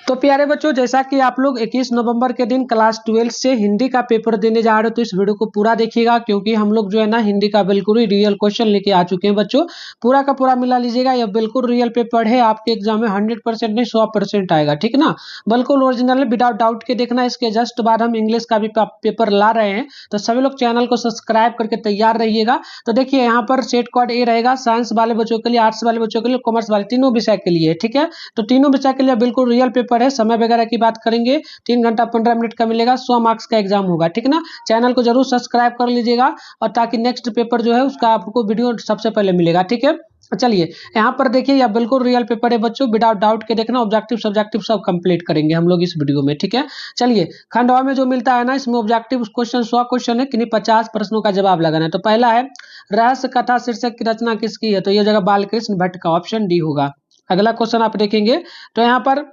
तो प्यारे बच्चों, जैसा कि आप लोग 21 नवंबर के दिन क्लास 12 से हिंदी का पेपर देने जा रहे हो, तो इस वीडियो को पूरा देखिएगा, क्योंकि हम लोग जो है ना हिंदी का बिल्कुल ही रियल क्वेश्चन लेके आ चुके हैं बच्चों। पूरा का पूरा मिला लीजिएगा, यह बिल्कुल रियल पेपर है। आपके एग्जाम में 100% नहीं 100% आएगा, ठीक ना। बिल्कुल ओरिजिनल विदाउट डाउट के देखना। इसके जस्ट बाद हम इंग्लिश का भी पेपर ला रहे हैं, तो सभी लोग चैनल को सब्सक्राइब करके तैयार रहिएगा। तो देखिए यहाँ पर सेट कोड ए रहेगा, साइंस वाले बच्चों के लिए, आर्ट्स वाले बच्चों के लिए, कॉमर्स वाले, तीनों विषय के लिए, ठीक है। तो तीनों विषय के लिए बिल्कुल रियल पेपर है। समय वगैरह की बात करेंगे, 3 घंटा 15 मिनट का मिलेगा, 100 मार्क्स का एग्जाम होगा, ठीक ना। चैनल को जरूर सब्सक्राइब कर लीजिएगा, और ताकि नेक्स्ट पेपर जो है उसका आपको वीडियो सबसे पहले मिलेगा, ठीक है। चलिए यहाँ पर देखिए, यह बिल्कुल रियल पेपर है बच्चों, विदाउट डाउट के देखना। ऑब्जेक्टिव सब्जेक्टिव सब कंप्लीट करेंगे हम लोग इस वीडियो में, ठीक है। चलिए, खंड अ में जो मिलता है ना, इसमें ऑब्जेक्टिव क्वेश्चन 100 क्वेश्चन है, किन्हीं 50 प्रश्नों का जवाब लगाना है। तो पहला है, रहस्य कथा शीर्षक की रचना किसकी है? तो ये जगह बालकृष्ण भट्ट का, ऑप्शन डी होगा। अगला क्वेश्चन आप देखेंगे तो यहाँ पर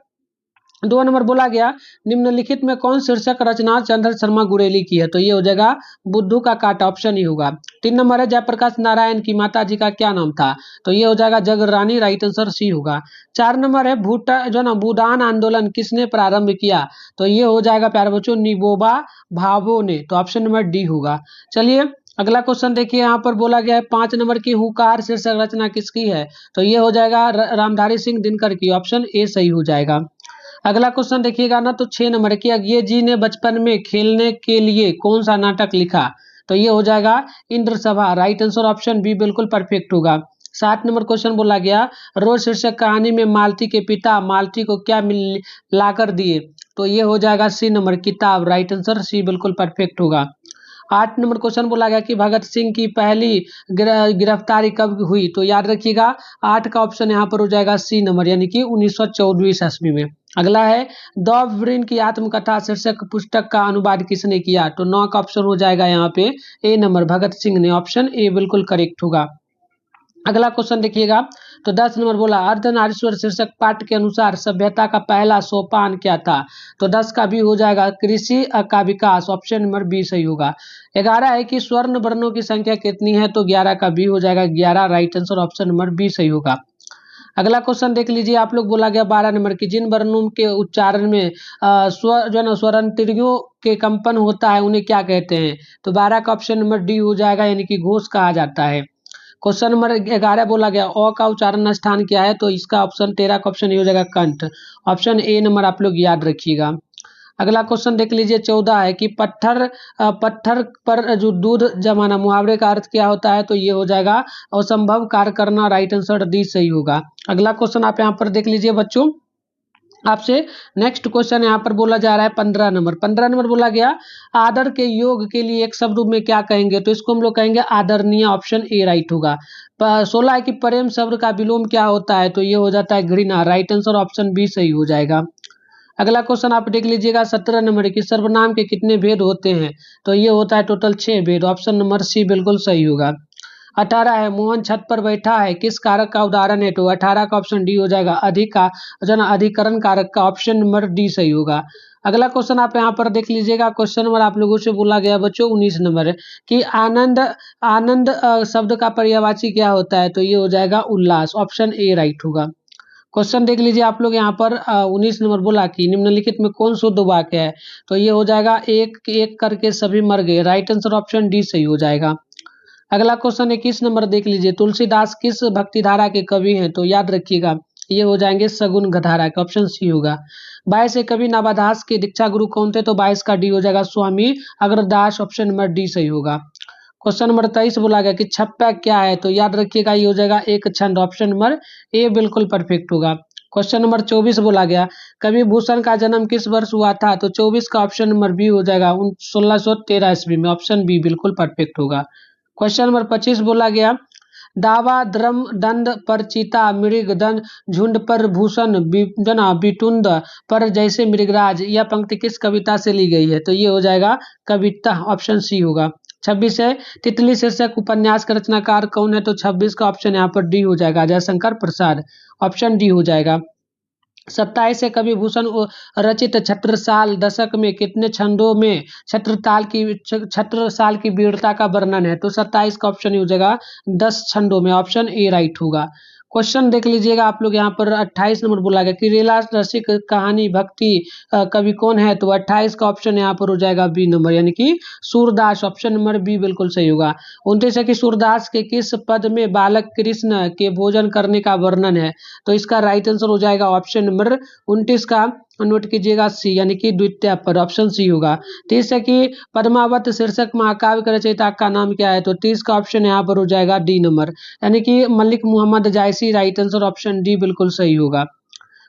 2 नंबर बोला गया, निम्नलिखित में कौन शीर्षक रचना चंद्र शर्मा गुरेली की है? तो ये हो जाएगा बुद्धू का काटा, ऑप्शन ही होगा। 3 नंबर है, जयप्रकाश नारायण की माता जी का क्या नाम था? तो ये हो जाएगा जगरानी, राइट आंसर सी होगा। 4 नंबर है, भूटा जो ना भूदान आंदोलन किसने प्रारंभ किया? तो ये हो जाएगा प्यारे बच्चों निबोबा भावो ने, तो ऑप्शन नंबर डी होगा। चलिए अगला क्वेश्चन देखिए, यहाँ पर बोला गया है 5 नंबर की हुकार शीर्षक रचना किसकी है? तो ये हो जाएगा रामधारी सिंह दिनकर की, ऑप्शन ए सही हो जाएगा। अगला क्वेश्चन देखिएगा ना, तो 6 नंबर की, ये जी ने बचपन में खेलने के लिए कौन सा नाटक लिखा? तो ये हो जाएगा इंद्र सभा, राइट आंसर ऑप्शन बी बिल्कुल परफेक्ट होगा। 7 नंबर क्वेश्चन बोला गया, रोज शीर्षक कहानी में मालती के पिता मालती को क्या मिल लाकर दिए? तो ये हो जाएगा सी नंबर किताब, राइट आंसर सी बिल्कुल परफेक्ट होगा। 8 नंबर क्वेश्चन बोला गया कि भगत सिंह की पहली गिरफ्तारी कब हुई? तो याद रखिएगा 8 का ऑप्शन यहाँ पर हो जाएगा सी नंबर, यानी कि 1924 ईस्वी में। अगला है, द वृण की आत्मकथा शीर्षक पुस्तक का अनुवाद किसने किया? तो 9 का ऑप्शन हो जाएगा यहाँ पे ए नंबर, भगत सिंह ने, ऑप्शन ए बिल्कुल करेक्ट होगा। अगला क्वेश्चन देखिएगा, तो 10 नंबर बोला, अर्धनारीश्वर शीर्षक पाठ के अनुसार सभ्यता का पहला सोपान क्या था? तो 10 का भी हो जाएगा कृषि का विकास, ऑप्शन नंबर बी सही होगा। 11 है कि स्वर्ण वर्णों की संख्या कितनी है? तो 11 का बी हो जाएगा 11, right answer option number B सही होगा। अगला क्वेश्चन देख लीजिए, आप लोग बोला गया 12 नंबर की, जिन वर्णों के उच्चारण में स्वर जो है ना स्वरांतरियों के कंपन होता है उन्हें क्या कहते हैं? तो 12 का ऑप्शन नंबर डी हो जाएगा, यानी कि घोष कहा जाता है। क्वेश्चन नंबर 11 बोला गया, अ का उच्चारण स्थान क्या है? तो इसका ऑप्शन 13 का ऑप्शन ये हो जाएगा कंठ, ऑप्शन ए नंबर आप लोग याद रखिएगा। अगला क्वेश्चन देख लीजिए, 14 है कि पत्थर पर जो दूध जमाना, मुहावरे का अर्थ क्या होता है? तो ये हो जाएगा असंभव कार्य करना, राइट आंसर डी सही होगा। अगला क्वेश्चन आप यहाँ पर देख लीजिए बच्चों, आपसे नेक्स्ट क्वेश्चन यहाँ पर बोला जा रहा है 15 नंबर। 15 नंबर बोला गया, आदर के योग के लिए एक शब्द में क्या कहेंगे? तो इसको हम लोग कहेंगे आदरणीय, ऑप्शन ए राइट होगा। 16 है कि प्रेम शब्द का विलोम क्या होता है? तो ये हो जाता है घृणा, राइट आंसर ऑप्शन बी सही हो जाएगा। अगला क्वेश्चन आप देख लीजिएगा, 17 नंबर की, सर्वनाम के कितने भेद होते हैं? तो ये होता है टोटल 6 भेद, ऑप्शन नंबर सी बिल्कुल सही होगा। 18 है, मोहन छत पर बैठा है, किस कारक का उदाहरण है? तो 18 का ऑप्शन डी हो जाएगा अधिकरण कारक का, ऑप्शन नंबर डी सही होगा। अगला क्वेश्चन आप यहाँ पर देख लीजिएगा, क्वेश्चन नंबर आप लोगों से बोला गया बच्चों 19 नंबर है कि आनंद आनंद शब्द का पर्यायवाची क्या होता है? तो ये हो जाएगा उल्लास, ऑप्शन ए राइट होगा। क्वेश्चन देख लीजिए आप लोग यहाँ पर 19 नंबर बोला कि निम्नलिखित में कौन शुद्ध वाक्य है? तो ये हो जाएगा एक एक करके सभी मर गए, राइट आंसर ऑप्शन डी सही हो जाएगा। अगला क्वेश्चन 21 नंबर देख लीजिए, तुलसीदास किस भक्तिधारा के कवि हैं? तो याद रखिएगा ये हो जाएंगे सगुन धारा के, ऑप्शन सी होगा। 22 है, कवि नवादास के दीक्षा गुरु कौन थे? तो 22 का डी हो जाएगा स्वामी अग्रदास, ऑप्शन नंबर डी सही होगा। क्वेश्चन नंबर 23 बोला गया कि छप्पा क्या है? तो याद रखिएगा ये हो जाएगा एक छंद, ऑप्शन नंबर ए बिल्कुल परफेक्ट होगा। क्वेश्चन नंबर 24 बोला गया, कवि भूषण का जन्म किस वर्ष हुआ था? तो 24 का ऑप्शन नंबर बी हो जाएगा 1613 ईस्वी में, ऑप्शन बी बिल्कुल परफेक्ट होगा। क्वेश्चन नंबर 25 बोला गया, दावा द्रम दंड पर चीता, मृग दंड झुंड पर भूषण, बिटुंद पर जैसे मृगराज, यह पंक्ति किस कविता से ली गई है? तो ये हो जाएगा कविता, ऑप्शन सी होगा। 26 है, तितली शीर्षक उपन्यास का रचनाकार कौन है? तो 26 का ऑप्शन यहाँ पर डी हो जाएगा जयशंकर प्रसाद, ऑप्शन डी हो जाएगा। 27 है, कवि भूषण रचित छत्रसाल दशक में कितने छंदों में छत्रसाल की वीरता का वर्णन है? तो 27 का ऑप्शन हो जाएगा 10 छंदों में, ऑप्शन ए राइट होगा। क्वेश्चन देख लीजिएगा आप लोग, यहाँ पर 28 नंबर बोला गया कि रेला रसिक कहानी भक्ति कवि कौन है, तो 28 का ऑप्शन यहाँ पर हो जाएगा बी नंबर, यानी कि सूरदास। ऑप्शन नंबर बी बिल्कुल सही होगा। 29 है कि सूरदास के किस पद में बालक कृष्ण के भोजन करने का वर्णन है, तो इसका राइट आंसर हो जाएगा ऑप्शन नंबर 29 का, नोट कीजिएगा सी, यानी कि द्वितीय पद, ऑप्शन सी होगा। 30 है कि पद्मावत शीर्षक महाकाव्य के रचयिता का नाम क्या है, तो 30 का ऑप्शन यहाँ पर हो जाएगा डी नंबर, यानी कि मलिक मोहम्मद जायसी। राइट आंसर ऑप्शन डी बिल्कुल सही होगा।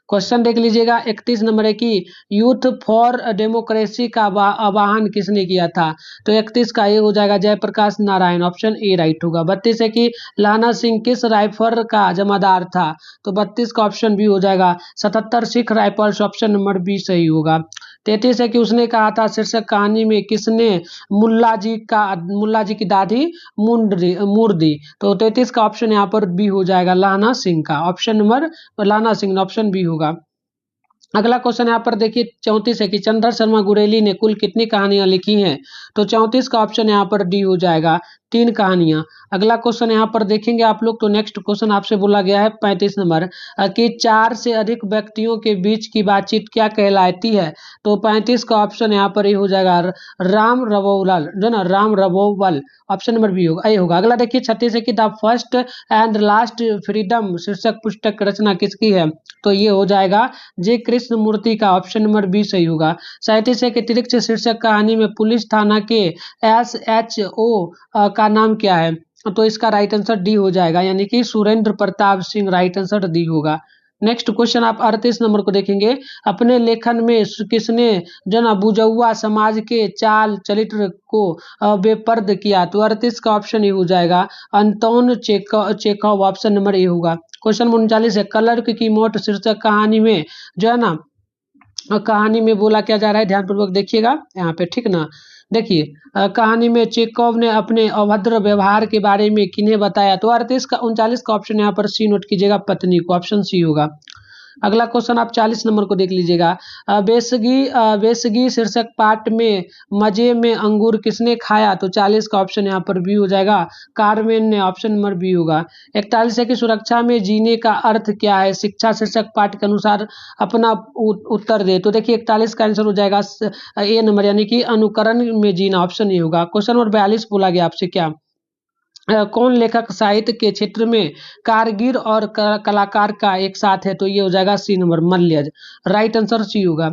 क्वेश्चन देख लीजिएगा 31 नंबर है कि यूथ फॉर डेमोक्रेसी का आह्वान किसने किया था, तो 31 का ये हो जाएगा Jayaprakash Narayan, option A right होगा। 32 है कि लाना सिंह किस राइफल का जमादार था, तो 32 का ऑप्शन बी हो जाएगा 77 Sikh rifles, option number B सही होगा। 33 है कि उसने कहा था शीर्षक कहानी में किसने मुल्ला जी की दाढ़ी मूड़ दी, तो 33 का ऑप्शन यहाँ पर बी हो जाएगा लाना सिंह का, ऑप्शन नंबर लाना सिंह, ऑप्शन बी होगा। अगला क्वेश्चन यहाँ पर देखिए 34 है कि चंद्र शर्मा गुरेली ने कुल कितनी कहानियां लिखी हैं, तो 34 का ऑप्शन यहाँ पर डी हो जाएगा, 3 कहानियां। अगला क्वेश्चन यहाँ पर देखेंगे आप लोग, तो नेक्स्ट क्वेश्चन आपसे बोला गया है 35 नंबर कि 4 से अधिक व्यक्तियों के बीच की बातचीत क्या कहलाती है, तो 35 का ऑप्शन यहाँ पर ये हो जाएगा राम रवोवल, जो ना राम रवोवल, ऑप्शन नंबर बी होगा, ए होगा। अगला देखिए 36 है कि the first and last freedom शीर्षक पुस्तक रचना किसकी है, तो ये हो जाएगा जे कृष्ण मूर्ति का, ऑप्शन नंबर बी सही होगा। 37 है कि अतिरिक्त शीर्षक कहानी में पुलिस थाना के SHO का नाम क्या है, तो इसका राइट आंसर डी हो जाएगा, यानी कि Surendra Pratap Singh. Right answer D होगा। नेक्स्ट क्वेश्चन आप 38 नंबर को देखेंगे, अपने लेखन में किसने जो ना बुझौआ समाज के चाल चरित्र को बेपर्द किया, तो 38 का ऑप्शन ये हो जाएगा Anton Chekhov, option number A होगा। क्वेश्चन 39 है क्लर्क की मौत शीर्षक कहानी में जो है ना कहानी में बोला क्या जा रहा है, ध्यानपूर्वक देखिएगा यहाँ पे, ठीक ना। देखिए कहानी में चेकोव ने अपने अभद्र व्यवहार के बारे में किन्हें बताया, तो 39 का ऑप्शन यहाँ पर सी नोट कीजिएगा, पत्नी को, ऑप्शन सी होगा। अगला क्वेश्चन आप 40 नंबर को देख लीजिएगा, बेसगी शीर्षक पाठ में मजे में अंगूर किसने खाया, तो 40 का ऑप्शन यहाँ पर बी हो जाएगा, कार्मेन ने, ऑप्शन नंबर बी होगा। 41 है कि सुरक्षा में जीने का अर्थ क्या है, शिक्षा शीर्षक पाठ के अनुसार अपना उत्तर दे, तो देखिए 41 का आंसर हो जाएगा ए नंबर, यानी कि अनुकरण में जीना, ऑप्शन ए होगा। क्वेश्चन नंबर 42 बोला गया आपसे क्या, कौन लेखक साहित्य के क्षेत्र में कारगिर और कलाकार का एक साथ है, तो ये हो जाएगा सी नंबर मल्यज। राइट आंसर सी होगा।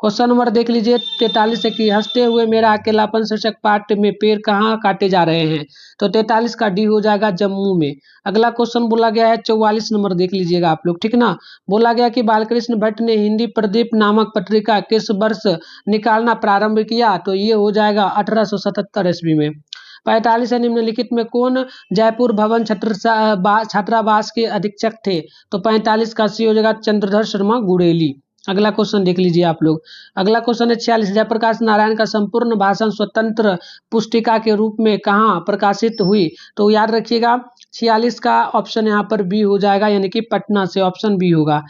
क्वेश्चन नंबर देख लीजिए 43 है कि हंसते हुए मेरा अकेलापन शीर्षक पाठ में पेड़ कहाँ काटे जा रहे हैं, तो 43 का डी हो जाएगा जम्मू में। अगला क्वेश्चन बोला गया है 44 नंबर देख लीजिएगा आप लोग, ठीक ना। बोला गया कि बालकृष्ण भट्ट ने हिंदी प्रदीप नामक पत्रिका किस वर्ष निकालना प्रारंभ किया, तो ये हो जाएगा 1877 ईस्वी में। 45 है निम्नलिखित में कौन जयपुर भवन छात्रावास के अधीक्षक थे, तो 45 का सी हो जाएगा चंद्रधर शर्मा गुरेली। अगला क्वेश्चन देख लीजिए आप लोग। अगला क्वेश्चन है 46, जयप्रकाश नारायण का संपूर्ण भाषण स्वतंत्र पुस्तिका के रूप में कहाँ प्रकाशित हुई, तो याद रखिएगा 46 का ऑप्शन यहाँ पर बी हो जाएगा, यानी कि पटना से, ऑप्शन बी होगा।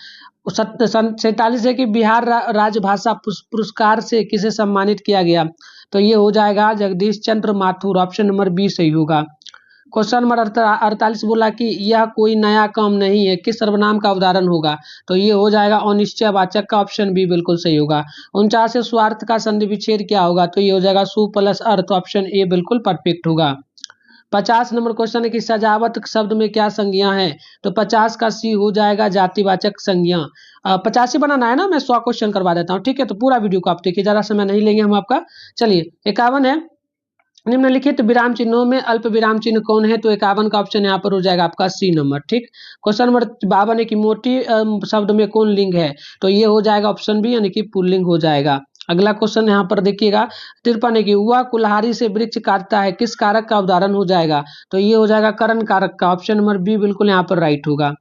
47 है कि बिहार राजभाषा पुरस्कार से किसे सम्मानित किया गया, तो ये हो जाएगा जगदीश चंद्र माथुर, ऑप्शन नंबर बी सही होगा। क्वेश्चन नंबर 48 बोला कि यह कोई नया काम नहीं है, किस सर्वनाम का उदाहरण होगा, तो ये हो जाएगा अनिश्चयवाचक का, ऑप्शन बी बिल्कुल सही होगा। 49 स्वार्थ का संधि विच्छेद क्या होगा, तो ये हो जाएगा सु प्लस अर्थ, ऑप्शन ए बिल्कुल परफेक्ट होगा। 50 नंबर क्वेश्चन है कि सजावट शब्द में क्या संज्ञा है, तो 50 का सी हो जाएगा जातिवाचक संज्ञा। 85 बनाना है ना, मैं 100 क्वेश्चन करवा देता हूँ, ठीक है, तो पूरा वीडियो को आप देखिए, ज्यादा समय नहीं लेंगे हम आपका। चलिए 51 है, निम्नलिखित विराम चिन्हों में अल्प विराम चिन्ह कौन है, तो 51 का ऑप्शन यहाँ पर हो जाएगा आपका सी नंबर, ठीक। क्वेश्चन नंबर 52 है कि मोटी शब्द में कौन लिंग है, तो ये हो जाएगा ऑप्शन बी, यानी कि पुल्लिंग हो जाएगा। अगला क्वेश्चन यहाँ पर देखिएगा 53 है कि वह कुल्हाड़ी से वृक्ष काटता है, किस कारक का उदाहरण हो जाएगा, तो ये हो जाएगा करण कारक का, ऑप्शन नंबर बी बिल्कुल यहाँ पर राइट होगा।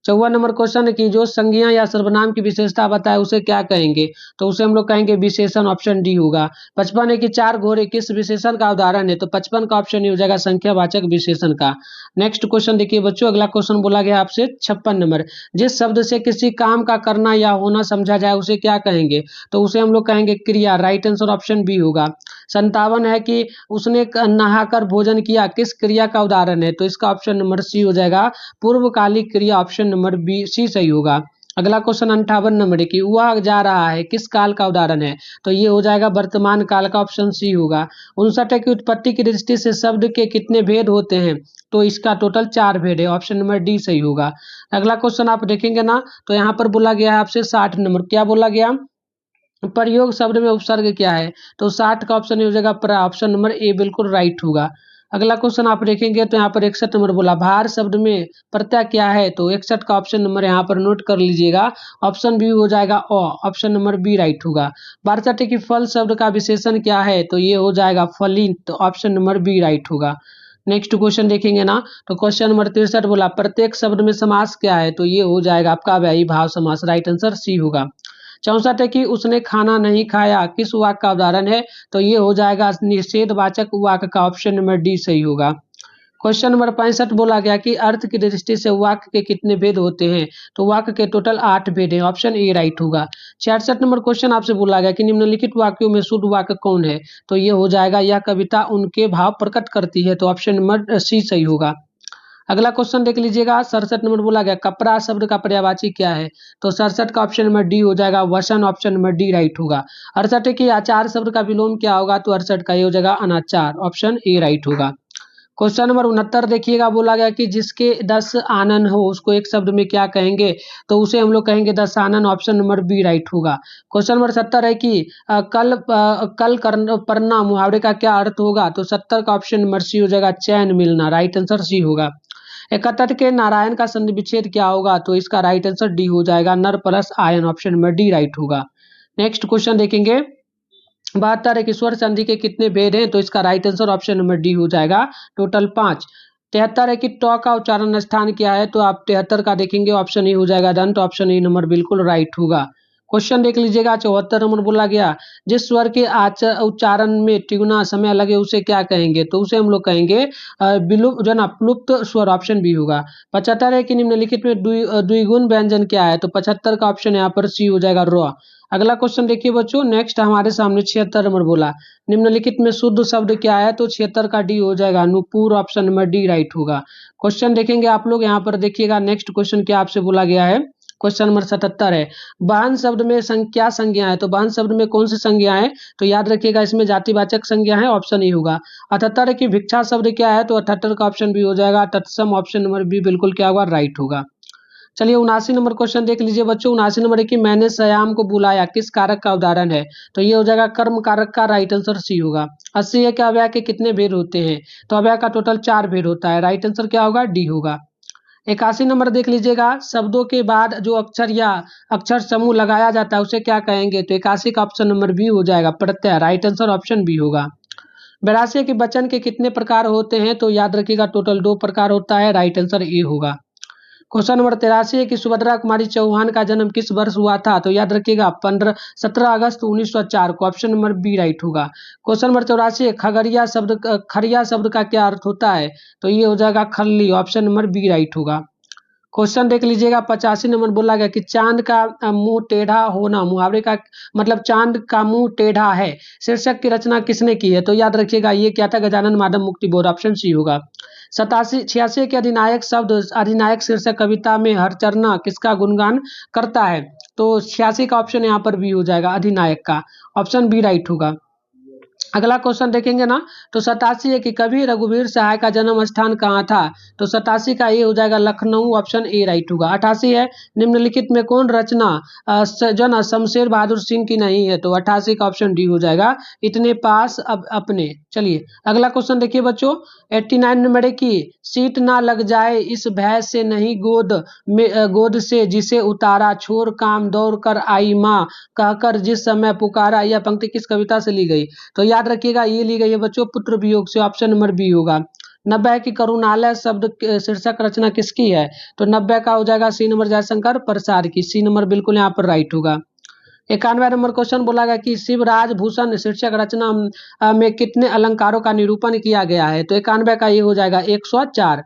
54 नंबर क्वेश्चन है कि जो संज्ञा या सर्वनाम की विशेषता बताए उसे क्या कहेंगे, तो उसे हम लोग कहेंगे विशेषण, ऑप्शन डी होगा। 55 है कि 4 घोड़े किस विशेषण का उदाहरण है, तो 55 का ऑप्शन हो जाएगा संख्यावाचक विशेषण का। नेक्स्ट क्वेश्चन देखिए बच्चों, अगला क्वेश्चन बोला गया आपसे 56 नंबर, जिस शब्द से किसी काम का करना या होना समझा जाए उसे क्या कहेंगे, तो उसे हम लोग कहेंगे क्रिया। राइट आंसर ऑप्शन बी होगा। 57 है कि उसने नहाकर भोजन किया, किस क्रिया का उदाहरण है? तो इसका ऑप्शन नंबर सी हो जाएगा, पूर्वकालिक क्रिया, ऑप्शन नंबर बी सी सही होगा। अगला क्वेश्चन 58 नंबर है कि वह जा रहा है, किस काल का उदाहरण है? तो ये हो जाएगा वर्तमान काल का, ऑप्शन सी होगा। 59 है कि उत्पत्ति की दृष्टि से शब्द के कितने भेद होते हैं? तो इसका टोटल 4 भेद है, ऑप्शन नंबर डी सही होगा। अगला क्वेश्चन आप देखेंगे ना, तो यहाँ पर बोला गया है आपसे 60 नंबर, क्या बोला गया? प्रयोग शब्द में उपसर्ग क्या है? तो 60 का ऑप्शन हो जाएगा प्र, ऑप्शन नंबर ए बिल्कुल राइट होगा। अगला क्वेश्चन आप देखेंगे तो यहाँ पर 61 नंबर बोला भार शब्द में प्रत्यय क्या है? तो 61 का ऑप्शन नंबर यहाँ पर नोट कर लीजिएगा, ऑप्शन बी हो जाएगा अ, ऑप्शन नंबर बी राइट होगा। 62 की फल शब्द का विशेषण क्या है? तो ये हो जाएगा फलित, तो ऑप्शन नंबर बी राइट होगा। नेक्स्ट क्वेश्चन देखेंगे ना, तो क्वेश्चन नंबर 63 बोला प्रत्येक शब्द में समास क्या है? तो ये हो जाएगा आपका अव्ययी भाव समास, राइट आंसर सी होगा। 64 है कि उसने खाना नहीं खाया, किस वाक्य का उदाहरण है? तो ये हो जाएगा निषेधवाचक वाक्य का, ऑप्शन नंबर डी सही होगा। क्वेश्चन नंबर 65 बोला गया कि अर्थ की दृष्टि से वाक्य के कितने भेद होते हैं? तो वाक्य के टोटल 8 भेद हैं, ऑप्शन ए राइट होगा। 66 नंबर क्वेश्चन आपसे बोला गया कि निम्नलिखित वाक्यों में शुद्ध वाक्य कौन है? तो ये हो जाएगा यह कविता उनके भाव प्रकट करती है, तो ऑप्शन नंबर सी सही होगा। अगला क्वेश्चन देख लीजिएगा, 67 नंबर बोला गया कपड़ा शब्द का पर्यायवाची क्या है? तो 67 का ऑप्शन नंबर डी हो जाएगा वसन, ऑप्शन नंबर डी राइट होगा। 68 की आचार शब्द का विलोम क्या होगा? तो 68 का ये हो जाएगा अनाचार, ऑप्शन ए राइट होगा। क्वेश्चन नंबर 69 देखिएगा, बोला गया कि जिसके 10 आनन हो उसको एक शब्द में क्या कहेंगे? तो उसे हम लोग कहेंगे Dashanan, option number B right होगा। क्वेश्चन नंबर 70 है कि कल पढ़ना मुहावरे का क्या अर्थ होगा? तो 70 का ऑप्शन नंबर सी हो जाएगा चैन मिलना, राइट आंसर सी होगा। 71 के नारायण का संधि विच्छेद क्या होगा? तो इसका राइट आंसर डी हो जाएगा नर plus ion, option number D right होगा। नेक्स्ट क्वेश्चन देखेंगे, 72 है कि स्वर संधि के कितने भेद हैं? तो इसका right answer option number D हो जाएगा टोटल 5। 73 है कि ट का उच्चारण स्थान क्या है? तो आप 73 का देखेंगे, ऑप्शन ए हो जाएगा दंत, ऑप्शन ए नंबर बिल्कुल राइट होगा। क्वेश्चन देख लीजिएगा, 74 नंबर बोला गया जिस स्वर के उच्चारण में टिगुना समय लगे उसे क्या कहेंगे? तो उसे हम लोग कहेंगे विलुप्त, जो ना प्लुप्त स्वर, ऑप्शन बी होगा। 75 है कि निम्नलिखित में द्विगुण व्यंजन क्या है? तो 75 का ऑप्शन यहाँ पर सी हो जाएगा र। अगला क्वेश्चन देखिए बच्चों, नेक्स्ट हमारे सामने 76 नंबर बोला निम्नलिखित में शुद्ध शब्द क्या है? तो 76 का डी हो जाएगा Nupur, option number D right होगा। क्वेश्चन देखेंगे आप लोग, यहाँ पर देखिएगा नेक्स्ट क्वेश्चन क्या आपसे बोला गया है। क्वेश्चन नंबर 77 है वाहन शब्द में क्या संज्ञा है? तो वाहन शब्द में कौन सी संज्ञा है? तो याद रखिएगा इसमें जातिवाचक संज्ञा है, ऑप्शन ए होगा। 78 है कि भिक्षा शब्द क्या है? तो 78 का ऑप्शन बी हो जाएगा तत्सम, ऑप्शन नंबर बी बिल्कुल क्या होगा राइट होगा। चलिए 79 नंबर क्वेश्चन देख लीजिए बच्चों, 79 नंबर है कि मैंने श्याम को बुलाया, किस कारक का उदाहरण है? तो ये हो जाएगा कर्म कारक का, राइट आंसर सी होगा। 80 है कि अव्यय के कितने भेद होते हैं? तो अव्यय का टोटल 4 भेद होता है, राइट आंसर क्या होगा? डी होगा। 81 नंबर देख लीजिएगा, शब्दों के बाद जो अक्षर या अक्षर समूह लगाया जाता है उसे क्या कहेंगे? तो 81 का ऑप्शन नंबर बी हो जाएगा प्रत्यय, राइट आंसर ऑप्शन बी होगा। 82 के वचन के कितने प्रकार होते हैं? तो याद रखिएगा टोटल 2 प्रकार होता है, राइट आंसर ए होगा। क्वेश्चन नंबर 83 है कि सुभद्रा कुमारी चौहान का जन्म किस वर्ष हुआ था? तो याद रखिएगा 17 अगस्त 1904 को, ऑप्शन नंबर बी राइट होगा। क्वेश्चन नंबर 84 खरिया शब्द का क्या अर्थ होता है? तो ये हो जाएगा खल्ली, ऑप्शन नंबर बी राइट होगा। क्वेश्चन देख लीजिएगा, 85 नंबर बोला गया कि चांद का मुंह टेढ़ा होना मुहावरे का मतलब चांद का मुंह टेढ़ा है शीर्षक की रचना किसने की है? तो याद रखिएगा ये क्या था? गजानन माधव मुक्ति बोध, ऑप्शन सी होगा। 86 के अधिनायक शब्द अधिनायक शीर्षक कविता में हरचरना किसका गुणगान करता है? तो 86 का ऑप्शन यहाँ पर बी हो जाएगा अधिनायक का, ऑप्शन बी राइट होगा। अगला क्वेश्चन देखेंगे ना, तो 87 है कि कवि रघुवीर सहाय का जन्म स्थान कहाँ था? तो 87 का ये हो जाएगा लखनऊ, ऑप्शन ए राइट होगा। 88 है निम्नलिखित में कौन रचना जो ना शमशेर बहादुर सिंह की नहीं है? तो 88 का ऑप्शन डी हो जाएगा इतने पास अब अपने। चलिए अगला क्वेश्चन देखिए बच्चों, 89 नंबर की सीट ना लग जाए इस भय से नहीं गोद से जिसे उतारा छोड़ काम दौड़ कर आई माँ कहकर जिस समय पुकारा, यह पंक्ति किस कविता से ली गई? तो याद रखिएगा ये ली गई है बच्चों पुत्र वियोग से, ऑप्शन नंबर बी होगा। 90 की करुणालय शब्द शीर्षक रचना किसकी है? तो 90 का हो जाएगा सी नंबर जयशंकर प्रसाद की, सी नंबर बिल्कुल यहाँ पर राइट होगा। 91 नंबर क्वेश्चन बोला गया कि शिवराज भूषण शीर्षक रचना में कितने अलंकारों का निरूपण किया गया है? तो 91 का ये हो जाएगा 104।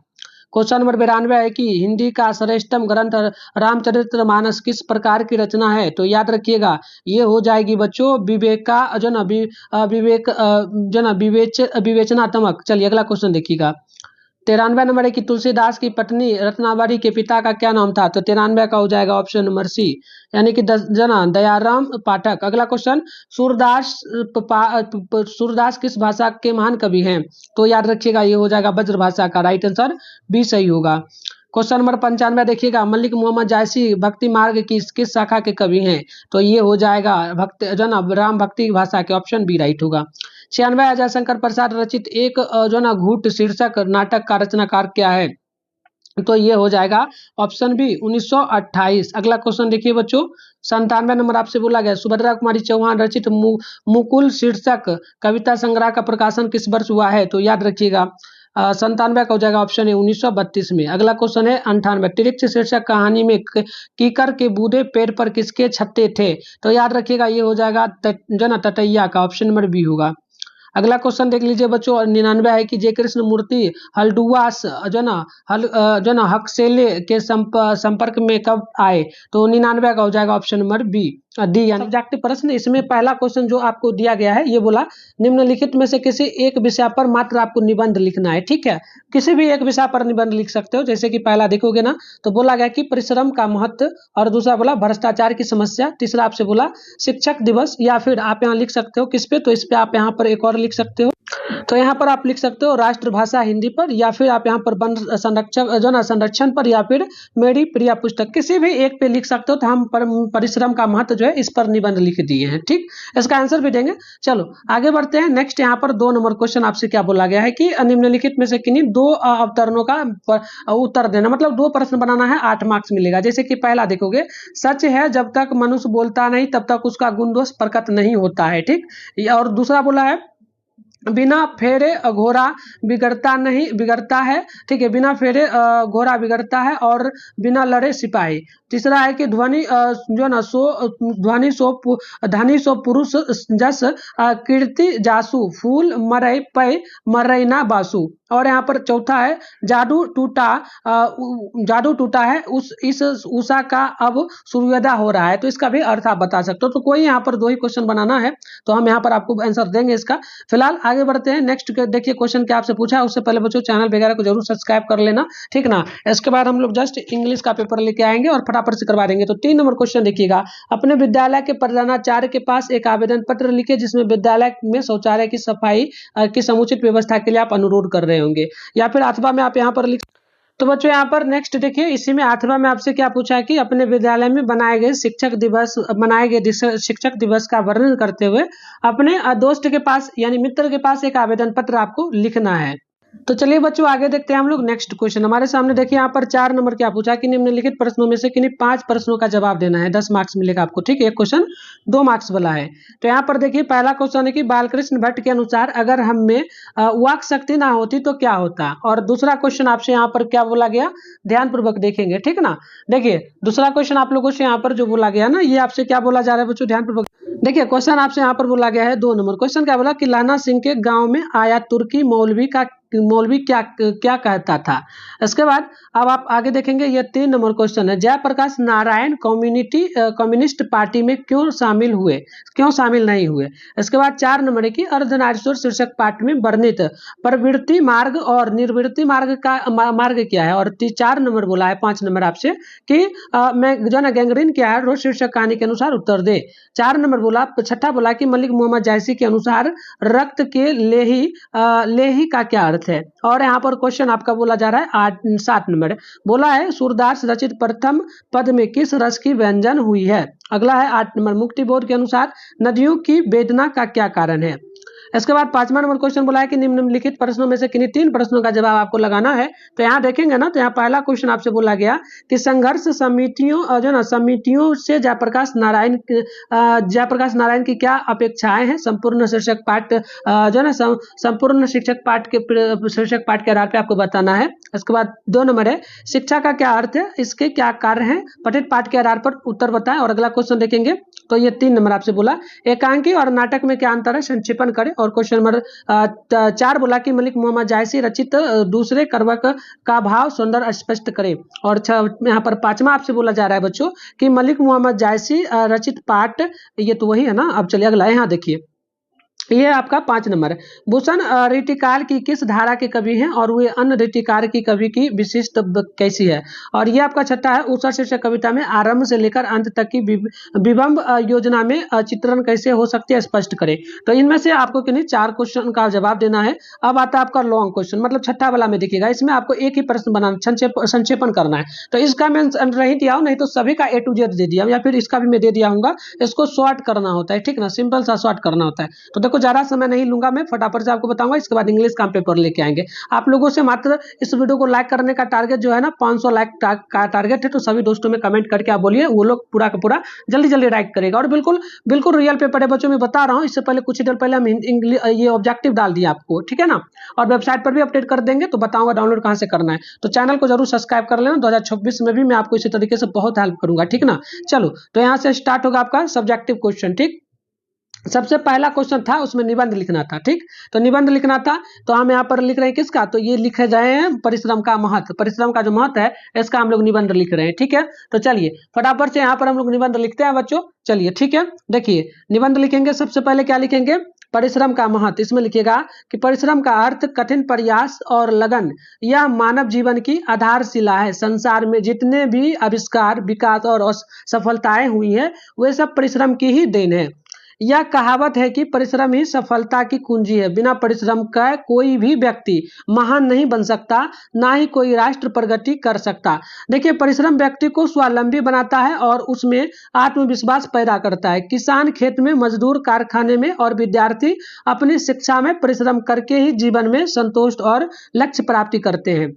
क्वेश्चन नंबर 92 है कि हिंदी का श्रेष्ठतम ग्रंथ रामचरितमानस किस प्रकार की रचना है? तो याद रखिएगा ये हो जाएगी बच्चों विवेका जो ना विवेक जो ना विवेचनात्मक। चलिए अगला क्वेश्चन देखिएगा। 93 नंबर है कि तुलसीदास की पत्नी रत्नावली के पिता का क्या नाम था? तो 93 का हो जाएगा ऑप्शन नंबर सी, यानी कि जना दयाराम पाठक। अगला क्वेश्चन, सूरदास किस भाषा के महान कवि हैं? तो याद रखिएगा ये हो जाएगा ब्रज भाषा का। राइट आंसर बी सही होगा। क्वेश्चन नंबर 95 देखिएगा, मलिक मोहम्मद जायसी भक्ति मार्ग की किस शाखा के कवि हैं? तो ये हो जाएगा भक्ति जो ना राम भक्ति भाषा के, ऑप्शन बी राइट होगा। 96 अजय शंकर प्रसाद रचित एक जो ना घूट शीर्षक नाटक का रचनाकार क्या है? तो ये हो जाएगा ऑप्शन बी 1928। अगला क्वेश्चन देखिए बच्चों, 97 नंबर आपसे बोला गया सुभद्रा कुमारी चौहान रचित मुकुल शीर्षक कविता संग्रह का प्रकाशन किस वर्ष हुआ है? तो याद रखिएगा 97 का हो जाएगा ऑप्शन है 1932 में। अगला क्वेश्चन है 98, तिरिक्त शीर्षक कहानी में कीकर के बूढ़े पेड़ पर किसके छत्ते थे? तो याद रखिएगा ये हो जाएगा जो ना तटैया का, ऑप्शन नंबर बी होगा। अगला क्वेश्चन देख लीजिए बच्चों, 99 है कि जय कृष्ण मूर्ति हल्डुआस जो ना हकसेले के संपर्क में कब आए? तो 99 का हो जाएगा ऑप्शन नंबर बी डी, यानी सब्जेक्टिव प्रश्न। इसमें पहला क्वेश्चन जो आपको दिया गया है ये बोला निम्नलिखित में से किसी एक विषय पर मात्र आपको निबंध लिखना है। ठीक है, किसी भी एक विषय पर निबंध लिख सकते हो। जैसे कि पहला देखोगे ना तो बोला गया कि परिश्रम का महत्व, और दूसरा बोला भ्रष्टाचार की समस्या, तीसरा आपसे बोला शिक्षक दिवस, या फिर आप यहाँ लिख सकते हो किस पे? तो इस पे आप यहाँ पर एक और लिख सकते हो। तो यहाँ पर आप लिख सकते हो राष्ट्रभाषा हिंदी पर, या फिर आप यहाँ पर वन संरक्षण जो ना संरक्षण पर, या फिर मेरी प्रिय पुस्तक, किसी भी एक पे लिख सकते हो। तो हम परिश्रम का महत्व जो है इस पर निबंध लिख दिए हैं। ठीक, इसका आंसर भी देंगे। चलो आगे बढ़ते हैं। नेक्स्ट यहाँ पर 2 नंबर क्वेश्चन आपसे क्या बोला गया है कि निम्नलिखित में से किन्हीं 2 अवतरणों का उत्तर देना, मतलब 2 प्रश्न बनाना है, 8 मार्क्स मिलेगा। जैसे कि पहला देखोगे, सच है जब तक मनुष्य बोलता नहीं तब तक उसका गुण दोष प्रकट नहीं होता है। ठीक, और दूसरा बोला है बिना फेरे घोड़ा बिगड़ता है। ठीक है, बिना फेरे घोड़ा बिगड़ता है और बिना लड़े सिपाही। तीसरा है कि ध्वनि सो पुरुष जस कीर्ति जासु फूल मरई पै मरई ना बासु। और यहाँ पर चौथा है जादू टूटा है इस उषा का अब सूर्योदय हो रहा है। तो इसका भी अर्थ आप बता सकते हो। तो कोई यहाँ पर 2 ही क्वेश्चन बनाना है, तो हम यहाँ पर आपको आंसर देंगे इसका। फिलहाल आगे बढ़ते हैं। नेक्स्ट देखिए क्वेश्चन क्या आपसे पूछा है, उससे पहले बच्चों चैनल वगैरह को जरूर सब्सक्राइब कर लेना, ठीक ना। इसके बाद हम लोग जस्ट इंग्लिश का पेपर लेके आएंगे और फटाफट से करवा देंगे। तो 3 नंबर क्वेश्चन देखिएगा, अपने विद्यालय के प्रधानाचार्य के पास एक आवेदन पत्र लिखे जिसमें विद्यालय में शौचालय की सफाई की समुचित व्यवस्था के लिए आप अनुरोध कर रहे होंगे, या फिर अथवा में आप यहाँ पर लिख। तो बच्चों यहाँ पर नेक्स्ट देखिए, इसी में अथवा में आपसे क्या पूछा है कि अपने विद्यालय में मनाए गए शिक्षक दिवस का वर्णन करते हुए अपने दोस्त के पास यानी मित्र के पास एक आवेदन पत्र आपको लिखना है। तो चलिए बच्चों आगे देखते हैं हम लोग। नेक्स्ट क्वेश्चन हमारे सामने देखिए, यहाँ पर 4 नंबर क्या पूछा कि निम्नलिखित प्रश्नों में से किन्हीं 5 प्रश्नों का जवाब देना है, 10 मार्क्स मिलेगा आपको। ठीक है, एक क्वेश्चन 2 मार्क्स वाला है। तो यहाँ पर देखिए पहला क्वेश्चन है कि बालकृष्ण भट्ट के अनुसार अगर हम में वाक शक्ति ना होती तो क्या होता। और दूसरा क्वेश्चन आपसे यहाँ पर क्या बोला गया, ध्यान पूर्वक देखेंगे, ठीक ना। देखिए दूसरा क्वेश्चन आप लोगों से यहाँ पर जो बोला गया ना, ये आपसे क्या बोला जा रहा है बच्चों, ध्यान पूर्वक देखिए। क्वेश्चन आपसे यहाँ पर बोला गया है 2 नंबर क्वेश्चन क्या बोला कि लाना सिंह के गांव में आया तुर्की मौलवी क्या कहता था। इसके बाद अब आप आगे देखेंगे, ये 3 नंबर क्वेश्चन है, जयप्रकाश नारायण कम्युनिस्ट पार्टी में क्यों शामिल नहीं हुए। इसके बाद 4 नंबर है कि अर्धनारीश्वर शीर्षक पाठ में वर्णित प्रवृत्ति मार्ग और निर्वृत्ति मार्ग का मार्ग क्या है। और 4 नंबर बोला है 5 नंबर आपसे कि मैं जो ना गैंग्रीन क्या है, रोज शीर्षक कहानी के अनुसार उत्तर दे। 4 नंबर बोला, छठा बोला कि मलिक मोहम्मद जायसी के अनुसार रक्त के लेही का क्या अर्थ है। और यहाँ पर क्वेश्चन आपका बोला जा रहा है 7 नंबर बोला है सूरदास रचित प्रथम पद में किस रस की व्यंजन हुई है। अगला है 8 नंबर मुक्तिबोध के अनुसार नदियों की वेदना का क्या कारण है। इसके बाद 5वां नंबर क्वेश्चन बोला है कि निम्नलिखित प्रश्नों में से किन्हीं 3 प्रश्नों का जवाब आपको लगाना है। तो यहाँ देखेंगे ना, तो यहाँ पहला क्वेश्चन आपसे बोला गया कि संघर्ष समितियों से जयप्रकाश नारायण की क्या अपेक्षाएं हैं। संपूर्ण शीर्षक पाठ संपूर्ण शिक्षक पाठ के शीर्षक पाठ के आधार पर आपको बताना है। इसके बाद 2 नंबर है शिक्षा का क्या अर्थ है, इसके क्या कार्य हैं, पठित पाठ के आधार पर उत्तर बताएं। और अगला क्वेश्चन देखेंगे तो ये 3 नंबर आपसे बोला एकांकी और नाटक में क्या अंतर है, संक्षेपण करें। और क्वेश्चन नंबर 4 बोला कि मलिक मोहम्मद जायसी रचित दूसरे करवक का भाव सौंदर्य स्पष्ट करे। और यहाँ पर 5वां आपसे बोला जा रहा है बच्चों कि मलिक मोहम्मद जायसी रचित पाठ, ये तो वही है ना। अब चलिए अगला, यहाँ देखिए, ये आपका 5 नंबर है। भूषण ऋटिकाल की किस धारा के कवि हैं और वे अन्य ऋटिकार की कवि की विशिष्ट कैसी है। और ये आपका 6ठा है। ऊषा शीर्षक कविता में आरंभ से लेकर अंत तक की विबंब योजना में चित्रण कैसे हो सकती है, स्पष्ट करें। तो इनमें से आपको किन्हीं 4 क्वेश्चन का जवाब देना है। अब आता है आपका लॉन्ग क्वेश्चन, मतलब 6ठा वाला में देखिएगा, इसमें आपको एक ही प्रश्न बनाना, संक्षेपण करना है। तो इसका मैं नहीं दिया हूं, नहीं तो सभी का A to Z दे दिया, या फिर इसका भी मैं दे दिया हूँ। इसको शॉर्ट करना होता है, ठीक ना, सिंपल सा शॉर्ट करना होता है। तो देखो ज्यादा समय नहीं लूंगा, मैं फटाफट से आपको बताऊंगा, इसके बाद इंग्लिश का पेपर लेके आएंगे। आप लोगों से मात्र इस वीडियो को लाइक करने का टारगेट जो है ना 500 लाइक का टारगेट है। तो सभी दोस्तों में कमेंट करके आप बोलिए, वो लोग पूरा का पूरा जल्दी जल्दी लाइक करेगा। और बिल्कुल बिल्कुल रियल पेपर है बच्चों, मैं बता रहा हूँ। इससे पहले कुछ ही देर पहले हम ये ऑब्जेक्टिव डाल दिया आपको, ठीक है ना। और वेबसाइट पर भी अपडेट कर देंगे, तो बताऊंगा डाउनलोड कहां से करना है। तो चैनल को जरूर सब्सक्राइब कर लेना। 2026 में भी मैं आपको इसी तरीके से बहुत हेल्प करूंगा, ठीक ना। चलो, तो यहाँ से स्टार्ट होगा आपका सब्जेक्टिव क्वेश्चन, ठीक। सबसे पहला क्वेश्चन था, उसमें निबंध लिखना था, ठीक। तो निबंध लिखना था, तो हम यहाँ पर लिख रहे हैं किसका, तो ये लिखे जाए हैं परिश्रम का महत्व, परिश्रम का जो महत्व है इसका हम लोग निबंध लिख रहे हैं, ठीक है। तो चलिए फटाफट से यहाँ पर हम लोग निबंध लिखते हैं बच्चों। चलिए ठीक है, देखिए निबंध लिखेंगे। सबसे पहले क्या लिखेंगे, परिश्रम का महत्व। इसमें लिखिएगा कि परिश्रम का अर्थ कठिन प्रयास और लगन, यह मानव जीवन की आधारशिला है। संसार में जितने भी आविष्कार, विकास और सफलताएं हुई है वे सब परिश्रम की ही देन है। यह कहावत है कि परिश्रम ही सफलता की कुंजी है। बिना परिश्रम का कोई भी व्यक्ति महान नहीं बन सकता, ना ही कोई राष्ट्र प्रगति कर सकता। देखिए, परिश्रम व्यक्ति को स्वावलंबी बनाता है और उसमें आत्मविश्वास पैदा करता है। किसान खेत में, मजदूर कारखाने में और विद्यार्थी अपनी शिक्षा में परिश्रम करके ही जीवन में संतोष और लक्ष्य प्राप्ति करते हैं।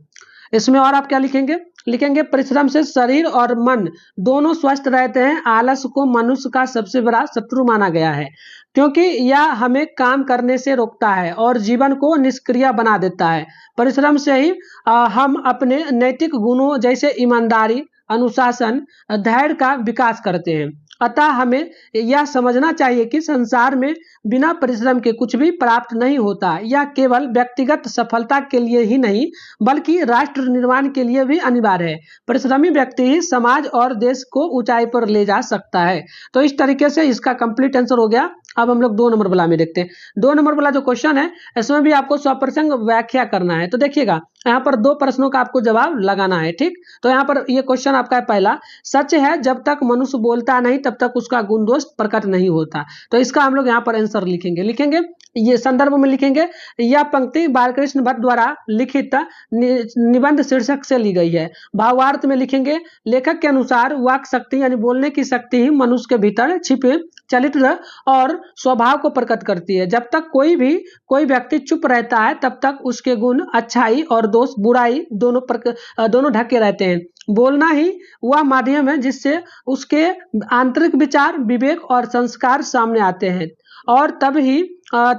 इसमें और आप क्या लिखेंगे परिश्रम से शरीर और मन दोनों स्वस्थ रहते हैं। आलस को मनुष्य का सबसे बड़ा शत्रु माना गया है, क्योंकि यह हमें काम करने से रोकता है और जीवन को निष्क्रिय बना देता है। परिश्रम से ही हम अपने नैतिक गुणों जैसे ईमानदारी, अनुशासन, धैर्य का विकास करते हैं। अतः हमें यह समझना चाहिए कि संसार में बिना परिश्रम के कुछ भी प्राप्त नहीं होता। यह केवल व्यक्तिगत सफलता के लिए ही नहीं बल्कि राष्ट्र निर्माण के लिए भी अनिवार्य है। परिश्रमी व्यक्ति ही समाज और देश को ऊंचाई पर ले जा सकता है। तो इस तरीके से इसका कंप्लीट आंसर हो गया। अब हम लोग 2 नंबर वाला में देखते हैं। 2 नंबर वाला जो क्वेश्चन है इसमें भी आपको स्वप्रसंग व्याख्या करना है। तो देखिएगा, यहाँ पर 2 प्रश्नों का आपको जवाब लगाना है, ठीक। तो यहाँ पर ये क्वेश्चन आपका है पहला, सच है जब तक मनुष्य बोलता नहीं तब तक उसका गुण दोष प्रकट नहीं होता। तो इसका हम लोग यहाँ पर आंसर लिखेंगे। ये संदर्भ में लिखेंगे, यह पंक्ति बालकृष्ण भट्ट द्वारा लिखित निबंध शीर्षक से ली गई है। भावार्थ में लिखेंगे, लेखक के अनुसार वाक शक्ति यानी बोलने की शक्ति ही मनुष्य के भीतर छिपे चरित्र और स्वभाव को प्रकट करती है। जब तक कोई व्यक्ति चुप रहता है तब तक उसके गुण अच्छाई और दोष बुराई दोनों ढके रहते हैं। बोलना ही वह माध्यम है जिससे उसके आंतरिक विचार, विवेक और संस्कार सामने आते हैं और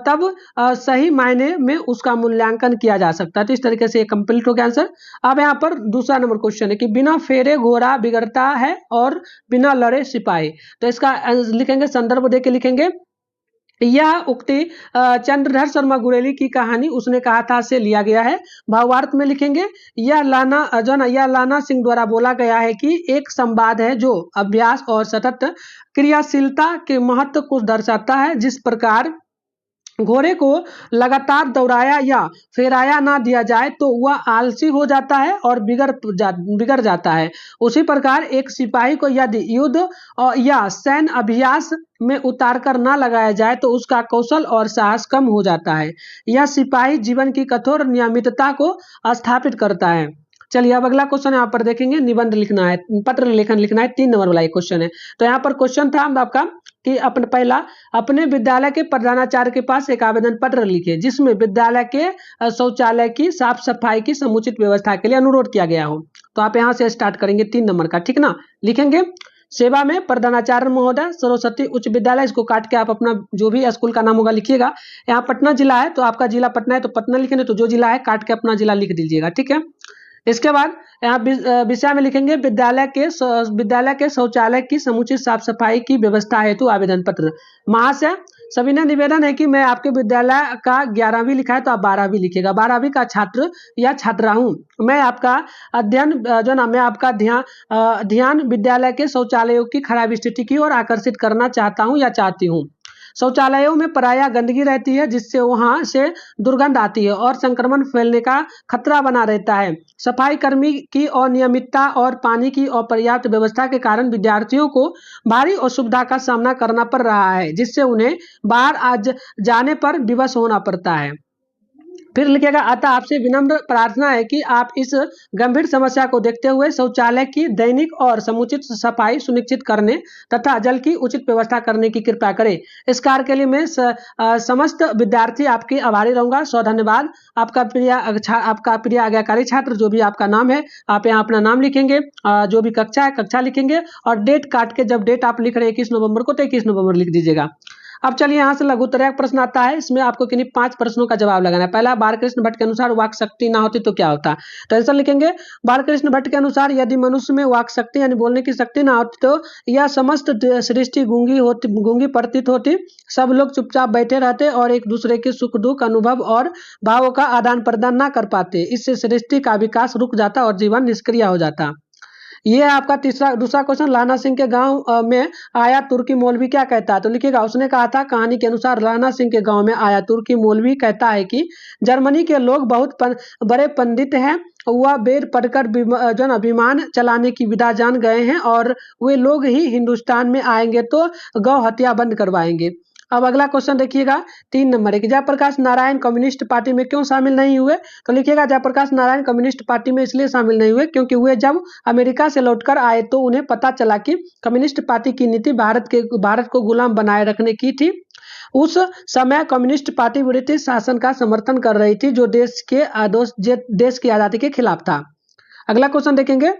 तब सही मायने में उसका मूल्यांकन किया जा सकता है। तो इस तरीके से ये कंप्लीट हो गया आंसर। अब यहाँ पर दूसरा नंबर क्वेश्चन है कि बिना फेरे घोड़ा बिगड़ता है और बिना लड़े सिपाही। तो इसका लिखेंगे, संदर्भ देके लिखेंगे, यह उक्ति चंद्रधर शर्मा गुरेली की कहानी उसने कहा था से लिया गया है। भावार्थ में लिखेंगे, यह लाना सिंह द्वारा बोला गया है कि एक संवाद है जो अभ्यास और सतत क्रियाशीलता के महत्व को दर्शाता है। जिस प्रकार घोड़े को लगातार दौड़ाया या फेराया ना दिया जाए तो वह आलसी हो जाता है और बिगड़ जाता है, उसी प्रकार एक सिपाही को यदि युद्ध या सैन्य अभ्यास में उतारकर ना लगाया जाए तो उसका कौशल और साहस कम हो जाता है। यह सिपाही जीवन की कठोर नियमितता को स्थापित करता है। चलिए अब अगला क्वेश्चन यहाँ पर देखेंगे, निबंध लिखना है, पत्र लेखन लिखना है। 3 नंबर वाला एक क्वेश्चन है। तो यहाँ पर क्वेश्चन था आपका कि अपने विद्यालय के प्रधानाचार्य के पास एक आवेदन पत्र लिखे जिसमें विद्यालय के शौचालय की साफ सफाई की समुचित व्यवस्था के लिए अनुरोध किया गया हो। तो आप यहाँ से स्टार्ट करेंगे 3 नंबर का, ठीक ना। लिखेंगे, सेवा में प्रधानाचार्य महोदय, सरस्वती उच्च विद्यालय। इसको काट के आप अपना जो भी स्कूल का नाम होगा लिखिएगा। यहाँ पटना जिला है तो आपका जिला पटना है तो पटना लिखेंगे, तो जो जिला है काट के अपना जिला लिख दीजिएगा, ठीक है। इसके बाद यहाँ विषय में लिखेंगे, विद्यालय के शौचालय की समुचित साफ सफाई की व्यवस्था हेतु आवेदन पत्र। महाशय, सविनय निवेदन है कि मैं आपके विद्यालय का 11वीं लिखा है तो आप 12वीं लिखिएगा। 12वीं का छात्र या छात्रा हूँ। मैं आपका अध्ययन जो ना मैं आपका ध्यान विद्यालय के शौचालयों की खराब स्थिति की ओर आकर्षित करना चाहता हूँ या चाहती हूँ। शौचालयों में प्रायः गंदगी रहती है जिससे वहां से दुर्गंध आती है और संक्रमण फैलने का खतरा बना रहता है। सफाई कर्मी की अनियमितता और पानी की अपर्याप्त व्यवस्था के कारण विद्यार्थियों को भारी असुविधा का सामना करना पड़ रहा है जिससे उन्हें बाहर आज जाने पर विवश होना पड़ता है। फिर लिखेगा, अतः आपसे विनम्र प्रार्थना है कि आप इस गंभीर समस्या को देखते हुए शौचालय की दैनिक और समुचित सफाई सुनिश्चित करने तथा जल की उचित व्यवस्था करने की कृपा करें। इस कार्य के लिए मैं समस्त विद्यार्थी आपके आभारी रहूंगा। सो धन्यवाद। आपका प्रिय आज्ञाकारी छात्र, जो भी आपका नाम है आप यहाँ अपना नाम लिखेंगे, जो भी कक्षा है कक्षा लिखेंगे और डेट काट के, जब डेट आप लिख रहे हैं 21 नवंबर को तो 21 नवंबर लिख दीजिएगा। अब चलिए यहाँ से लघुत्तरक प्रश्न आता है। इसमें आपको किन्हीं 5 प्रश्नों का जवाब लगाना है। पहला, बालकृष्ण भट्ट के अनुसार वाक शक्ति ना होती तो क्या होता? तो आंसर लिखेंगे, बालकृष्ण भट्ट के अनुसार यदि मनुष्य में वाक शक्ति यानी बोलने की शक्ति ना होती तो यह समस्त सृष्टि गूंगी प्रतीत होती। सब लोग चुपचाप बैठे रहते और एक दूसरे के सुख दुख अनुभव और भावों का आदान प्रदान ना कर पाते। इससे सृष्टि का विकास रुक जाता और जीवन निष्क्रिय हो जाता। ये है आपका दूसरा क्वेश्चन। लाना सिंह के गांव में आया तुर्की मौलवी क्या कहता है? तो लिखिएगा, उसने कहा था, कहानी के अनुसार लाना सिंह के गांव में आया तुर्की मौलवी कहता है कि जर्मनी के लोग बहुत बड़े पंडित हैं। वह वेद पढ़कर जो ना विमान चलाने की विधा जान गए हैं और वे लोग ही हिंदुस्तान में आएंगे तो गौ हत्या बंद करवाएंगे। अब अगला क्वेश्चन देखिएगा 3 नंबर है, जयप्रकाश नारायण कम्युनिस्ट पार्टी में क्यों शामिल नहीं हुए? तो लिखिएगा, जयप्रकाश नारायण कम्युनिस्ट पार्टी में इसलिए शामिल नहीं हुए क्योंकि वे जब अमेरिका से लौटकर आए तो उन्हें पता चला कि कम्युनिस्ट पार्टी की नीति भारत को गुलाम बनाए रखने की थी। उस समय कम्युनिस्ट पार्टी ब्रिटिश शासन का समर्थन कर रही थी जो देश की आजादी के खिलाफ था। अगला क्वेश्चन देखेंगे,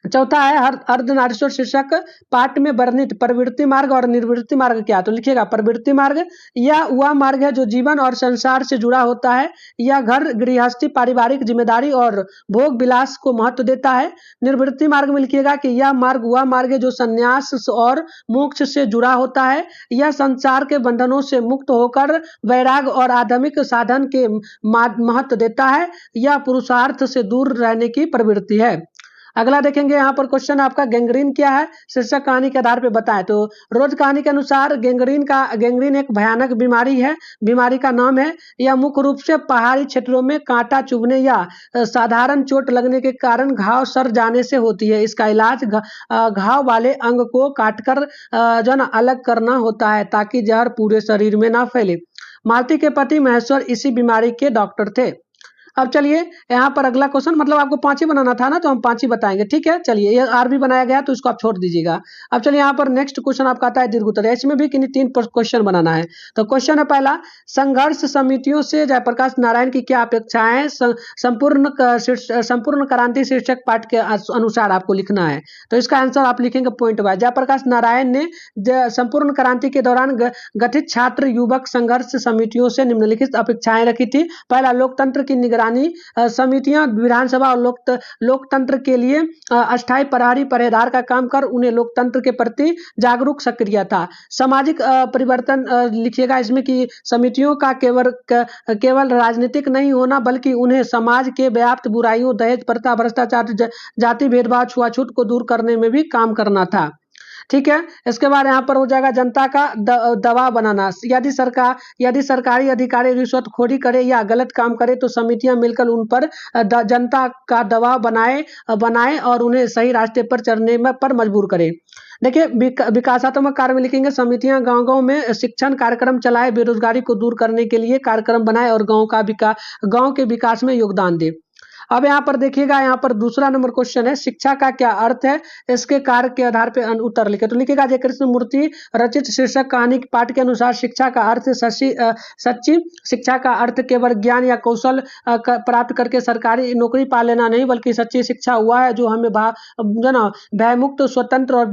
चौथा है, अर्धनारीश्वर शीर्षक पाठ में वर्णित प्रवृत्ति मार्ग और निर्वृत्ति मार्ग क्या? तो लिखिएगा, प्रवृत्ति मार्ग यह वह मार्ग है जो जीवन और संसार से जुड़ा होता है। यह घर गृहस्थी, पारिवारिक जिम्मेदारी और भोग विलास को महत्व देता है। निर्वृत्ति मार्ग में लिखिएगा कि यह मार्ग वह मार्ग है जो संन्यास और मोक्ष से जुड़ा होता है। यह संसार के बंधनों से मुक्त होकर वैराग और आध्यात्मिक साधन के महत्व देता है। यह पुरुषार्थ से दूर रहने की प्रवृत्ति है। अगला देखेंगे, यहाँ पर क्वेश्चन आपका, गैंग्रीन क्या है? शीर्षक कहानी के आधार पर बताएं। तो रोज कहानी के अनुसार गैंग्रीन एक भयानक बीमारी है। बीमारी का नाम है, यह मुख्य रूप से पहाड़ी क्षेत्रों में कांटा चुभने या साधारण चोट लगने के कारण घाव सर जाने से होती है। इसका इलाज घाव वाले अंग को काटकर जो ना अलग करना होता है ताकि जहर पूरे शरीर में ना फैले। मालती के पति महेश्वर इसी बीमारी के डॉक्टर थे। अब चलिए यहाँ पर अगला क्वेश्चन, मतलब आपको 5 ही बनाना था ना, तो हम 5 ही बताएंगे, ठीक है। चलिए, ये आर भी बनाया गया तो इसको आप छोड़ दीजिएगा। अब चलिए यहाँ पर नेक्स्ट क्वेश्चन आपका आता है दीर्घ उत्तर। इसमें भी किन्हीं 3 क्वेश्चन बनाना है। तो क्वेश्चन है पहला, संघर्ष समितियों से जयप्रकाश नारायण की क्या अपेक्षाएं? संपूर्ण क्रांति शीर्षक पाठ के अनुसार आपको लिखना है। तो इसका आंसर आप लिखेंगे पॉइंट वाइज। जयप्रकाश नारायण ने संपूर्ण क्रांति के दौरान गठित छात्र युवक संघर्ष समितियों से निम्नलिखित अपेक्षाएं रखी थी। पहला, लोकतंत्र की निगरानी समितियां विधानसभा और लोकतंत्र के लिए अस्थायी प्रहरी पहरेदार का काम कर उन्हें लोकतंत्र के प्रति जागरूक सक्रिय था। सामाजिक परिवर्तन लिखिएगा इसमें कि समितियों का केवल राजनीतिक नहीं होना बल्कि उन्हें समाज के व्याप्त बुराइयों, दहेज प्रथा, भ्रष्टाचार, जाति भेदभाव, छुआछूत को दूर करने में भी काम करना था। ठीक है। इसके बाद यहाँ पर हो जाएगा जनता का दबाव बनाना। यदि सरकारी अधिकारी रिश्वतखोरी करे या गलत काम करे तो समितियां मिलकर उन पर जनता का दबाव बनाए और उन्हें सही रास्ते पर चलने पर मजबूर करे। देखिए, विकासात्मक कार्य में लिखेंगे, समितियां गांव-गांव में शिक्षण कार्यक्रम चलाए, बेरोजगारी को दूर करने के लिए कार्यक्रम बनाए और गांव के विकास में योगदान दे। अब यहाँ पर देखिएगा, यहाँ पर दूसरा नंबर क्वेश्चन है, शिक्षा का क्या अर्थ है? इसके कार्य के आधार पर उत्तर लिखे। तो लिखेगा, जय कृष्ण मूर्ति रचित शीर्षक कहानी के पाठ के अनुसार शिक्षा का अर्थ सच्ची शिक्षा का अर्थ केवल ज्ञान या कौशल प्राप्त करके सरकारी नौकरी पा लेना नहीं, बल्कि सच्ची शिक्षा हुआ है जो हमें भयमुक्त, स्वतंत्र और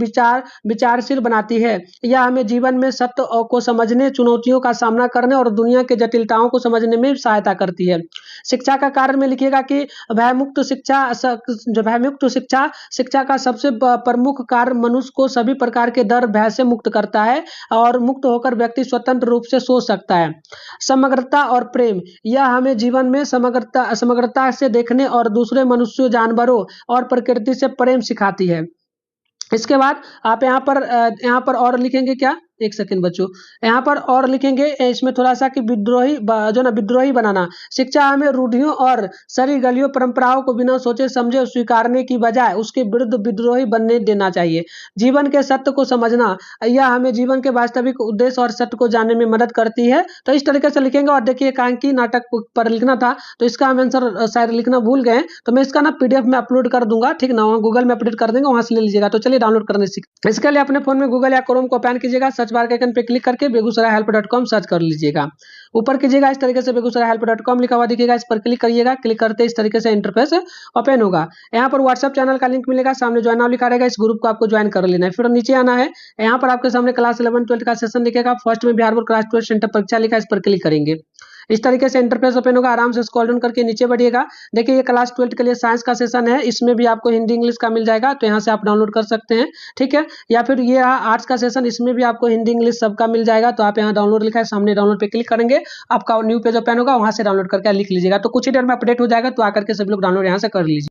विचारशील बनाती है। यह हमें जीवन में सत्य को समझने, चुनौतियों का सामना करने और दुनिया के जटिलताओं को समझने में सहायता करती है। शिक्षा का कार्य में लिखिएगा कि भयमुक्त शिक्षा का सबसे प्रमुख कार्य मनुष्य को सभी प्रकार के डर भय से मुक्त करता है और मुक्त होकर व्यक्ति स्वतंत्र रूप से सोच सकता है। समग्रता और प्रेम, यह हमें जीवन में समग्रता से देखने और दूसरे मनुष्यों, जानवरों और प्रकृति से प्रेम सिखाती है। इसके बाद आप यहाँ पर और लिखेंगे क्या, एक सेकंड बच्चों, यहाँ पर और लिखेंगे इसमें थोड़ा सा कि विद्रोही बनाना। शिक्षा हमें रूढ़ियों और सरी गलियों परंपराओं को बिना सोचे समझे स्वीकारने की बजाय उसके विरुद्ध विद्रोही बनने देना चाहिए। जीवन के सत्य को समझना, यह हमें जीवन के वास्तविक उद्देश्य और सत्य को जानने में मदद करती है। तो इस तरीके से लिखेंगे। और देखिए एकांकी नाटक पर लिखना था तो इसका हम आंसर शायद लिखना भूल गए, तो मैं इसका ना PDF में अपलोड कर दूंगा, ठीक ना, गूगल में अपडेट कर देंगे, वहां से ले लीजिएगा। तो चलिए डाउनलोड करने सीख। इसके लिए अपने फोन में गूगल या क्रोम को ओपन कीजिएगा, सर्च बार के आइकन पे क्लिक करके begusarayhelp.com सर्च कर लीजिएगा। ऊपर कीजिएगा इस तरीके से begusarayhelp.com लिखा हुआ दिखेगा, इस पर क्लिक करिएगा। क्लिक करते इस तरीके से इंटरफेस ओपन होगा। यहाँ पर व्हाट्सएप चैनल का लिंक मिलेगा, सामने ज्वाइन नाउ लिखा रहेगा, इस ग्रुप को आपको ज्वाइन कर लेना है। फिर नीचे आना है, यहाँ पर आपके सामने क्लास 11 12 का सेशन दिखेगा। फर्स्ट में बिहार बोर्ड क्लास 12 सेंटर परीक्षा लिखा है, इस पर क्लिक करेंगे। इस तरीके से इंटरफेस ओपन होगा। आराम से स्क्रॉल डाउन करके नीचे बढ़िएगा। देखिए ये क्लास 12 के लिए साइंस का सेशन है, इसमें भी आपको हिंदी इंग्लिश का मिल जाएगा, तो यहाँ से आप डाउनलोड कर सकते हैं, ठीक है। या फिर ये रहा आर्ट्स का सेशन, इसमें भी आपको हिंदी इंग्लिश सबका मिल जाएगा। तो आप यहाँ डाउनलोड लिखा है, सामने डाउनलोड पे क्लिक करेंगे, आपका न्यू पेज ओपन होगा, वहां से डाउनलोड करके लिख लीजिएगा। तो कुछ ही देर में अपडेट हो जाएगा, तो आकर के सभी लोग डाउनलोड यहाँ से कर लीजिए।